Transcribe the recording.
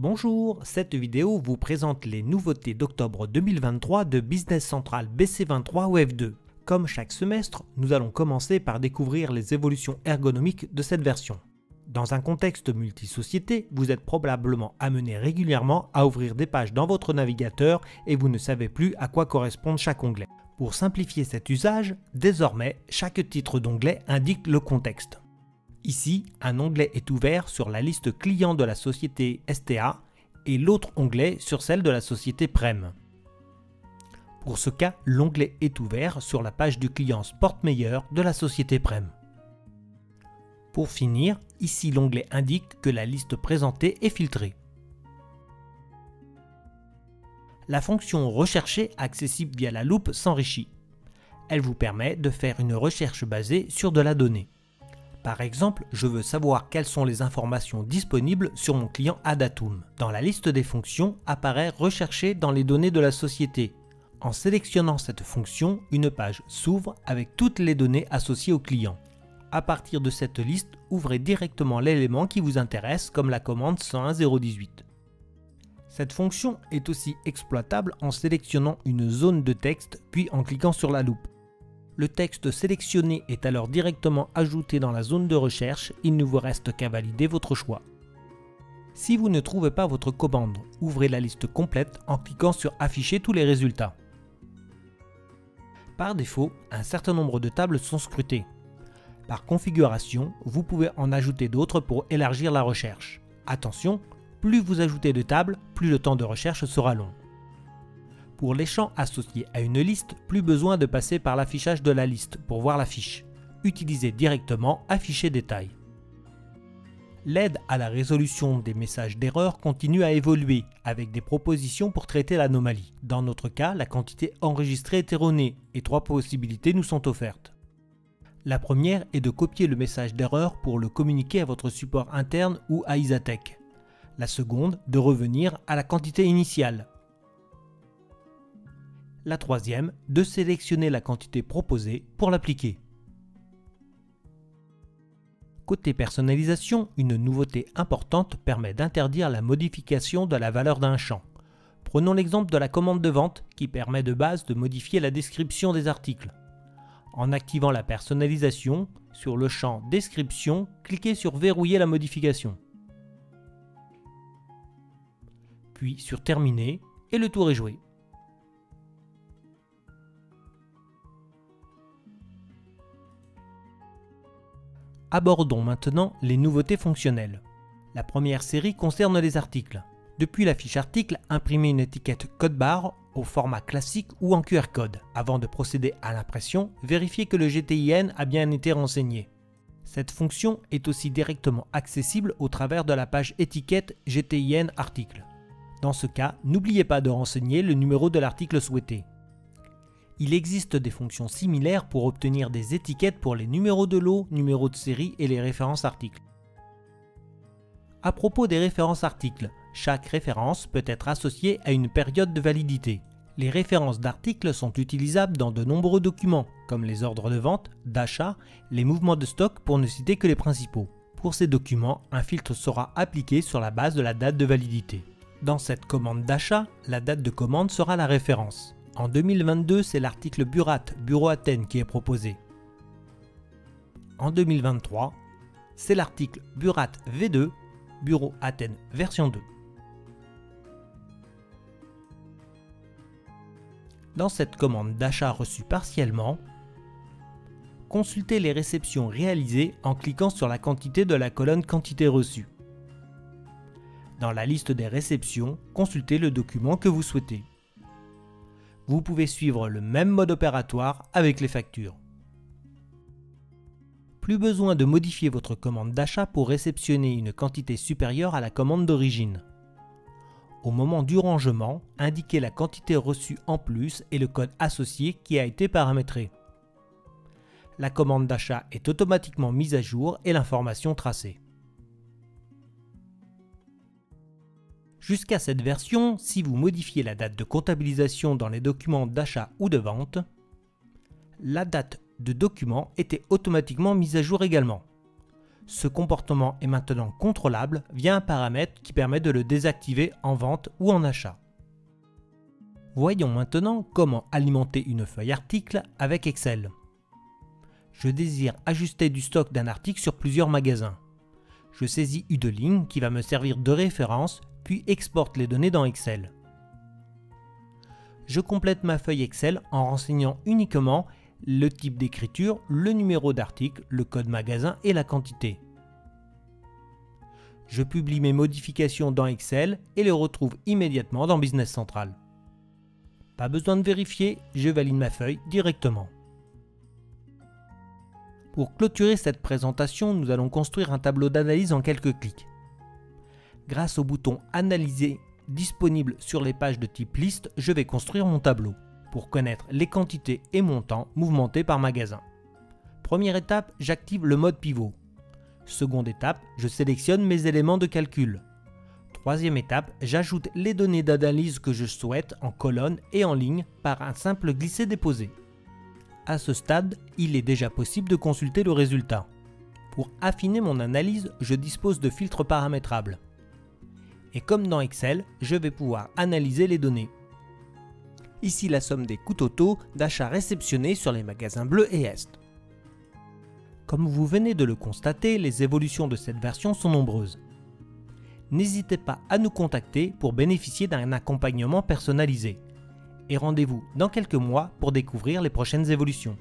Bonjour, cette vidéo vous présente les nouveautés d'octobre 2023 de Business Central BC23 ou F2. Comme chaque semestre, nous allons commencer par découvrir les évolutions ergonomiques de cette version. Dans un contexte multi-société, vous êtes probablement amené régulièrement à ouvrir des pages dans votre navigateur et vous ne savez plus à quoi correspond chaque onglet. Pour simplifier cet usage, désormais, chaque titre d'onglet indique le contexte. Ici, un onglet est ouvert sur la liste client de la société STA et l'autre onglet sur celle de la société Prem. Pour ce cas, l'onglet est ouvert sur la page du client SportMeilleur de la société Prem. Pour finir, ici l'onglet indique que la liste présentée est filtrée. La fonction rechercher accessible via la loupe s'enrichit. Elle vous permet de faire une recherche basée sur de la donnée. Par exemple, je veux savoir quelles sont les informations disponibles sur mon client Adatum. Dans la liste des fonctions apparaît rechercher dans les données de la société. En sélectionnant cette fonction, une page s'ouvre avec toutes les données associées au client. À partir de cette liste, ouvrez directement l'élément qui vous intéresse comme la commande 101018. Cette fonction est aussi exploitable en sélectionnant une zone de texte puis en cliquant sur la loupe. Le texte sélectionné est alors directement ajouté dans la zone de recherche, il ne vous reste qu'à valider votre choix. Si vous ne trouvez pas votre commande, ouvrez la liste complète en cliquant sur Afficher tous les résultats. Par défaut, un certain nombre de tables sont scrutées. Par configuration, vous pouvez en ajouter d'autres pour élargir la recherche. Attention, plus vous ajoutez de tables, plus le temps de recherche sera long. Pour les champs associés à une liste, plus besoin de passer par l'affichage de la liste pour voir la fiche. Utilisez directement Afficher détail. L'aide à la résolution des messages d'erreur continue à évoluer avec des propositions pour traiter l'anomalie. Dans notre cas, la quantité enregistrée est erronée et 3 possibilités nous sont offertes. La première est de copier le message d'erreur pour le communiquer à votre support interne ou à Isatech. La seconde, de revenir à la quantité initiale. La troisième, de sélectionner la quantité proposée pour l'appliquer. Côté personnalisation, une nouveauté importante permet d'interdire la modification de la valeur d'un champ. Prenons l'exemple de la commande de vente qui permet de base de modifier la description des articles. En activant la personnalisation, sur le champ Description, cliquez sur Verrouiller la modification. Puis sur Terminer et le tour est joué. Abordons maintenant les nouveautés fonctionnelles. La première série concerne les articles. Depuis la fiche article, imprimez une étiquette code barre au format classique ou en QR code. Avant de procéder à l'impression, vérifiez que le GTIN a bien été renseigné. Cette fonction est aussi directement accessible au travers de la page étiquette GTIN article. Dans ce cas, n'oubliez pas de renseigner le numéro de l'article souhaité. Il existe des fonctions similaires pour obtenir des étiquettes pour les numéros de lot, numéros de série et les références articles. À propos des références articles, chaque référence peut être associée à une période de validité. Les références d'articles sont utilisables dans de nombreux documents, comme les ordres de vente, d'achat, les mouvements de stock pour ne citer que les principaux. Pour ces documents, un filtre sera appliqué sur la base de la date de validité. Dans cette commande d'achat, la date de commande sera la référence. En 2022, c'est l'article Burat, Bureau Athènes qui est proposé. En 2023, c'est l'article Burat V2, Bureau Athènes version 2. Dans cette commande d'achat reçue partiellement, consultez les réceptions réalisées en cliquant sur la quantité de la colonne Quantité reçue. Dans la liste des réceptions, consultez le document que vous souhaitez. Vous pouvez suivre le même mode opératoire avec les factures. Plus besoin de modifier votre commande d'achat pour réceptionner une quantité supérieure à la commande d'origine. Au moment du rangement, indiquez la quantité reçue en plus et le code associé qui a été paramétré. La commande d'achat est automatiquement mise à jour et l'information tracée. Jusqu'à cette version, si vous modifiez la date de comptabilisation dans les documents d'achat ou de vente, la date de document était automatiquement mise à jour également. Ce comportement est maintenant contrôlable via un paramètre qui permet de le désactiver en vente ou en achat. Voyons maintenant comment alimenter une feuille article avec Excel. Je désire ajuster du stock d'un article sur plusieurs magasins. Je saisis Udeligne qui va me servir de référence, puis exporte les données dans Excel. Je complète ma feuille Excel en renseignant uniquement le type d'écriture, le numéro d'article, le code magasin et la quantité. Je publie mes modifications dans Excel et les retrouve immédiatement dans Business Central. Pas besoin de vérifier, je valide ma feuille directement. Pour clôturer cette présentation, nous allons construire un tableau d'analyse en quelques clics. Grâce au bouton Analyser disponible sur les pages de type liste, je vais construire mon tableau pour connaître les quantités et montants mouvementés par magasin. Première étape, j'active le mode pivot. Seconde étape, je sélectionne mes éléments de calcul. Troisième étape, j'ajoute les données d'analyse que je souhaite en colonne et en ligne par un simple glisser-déposer. À ce stade, il est déjà possible de consulter le résultat. Pour affiner mon analyse, je dispose de filtres paramétrables. Et comme dans Excel, je vais pouvoir analyser les données. Ici la somme des coûts totaux d'achats réceptionnés sur les magasins Bleu et Est. Comme vous venez de le constater, les évolutions de cette version sont nombreuses. N'hésitez pas à nous contacter pour bénéficier d'un accompagnement personnalisé. Et rendez-vous dans quelques mois pour découvrir les prochaines évolutions.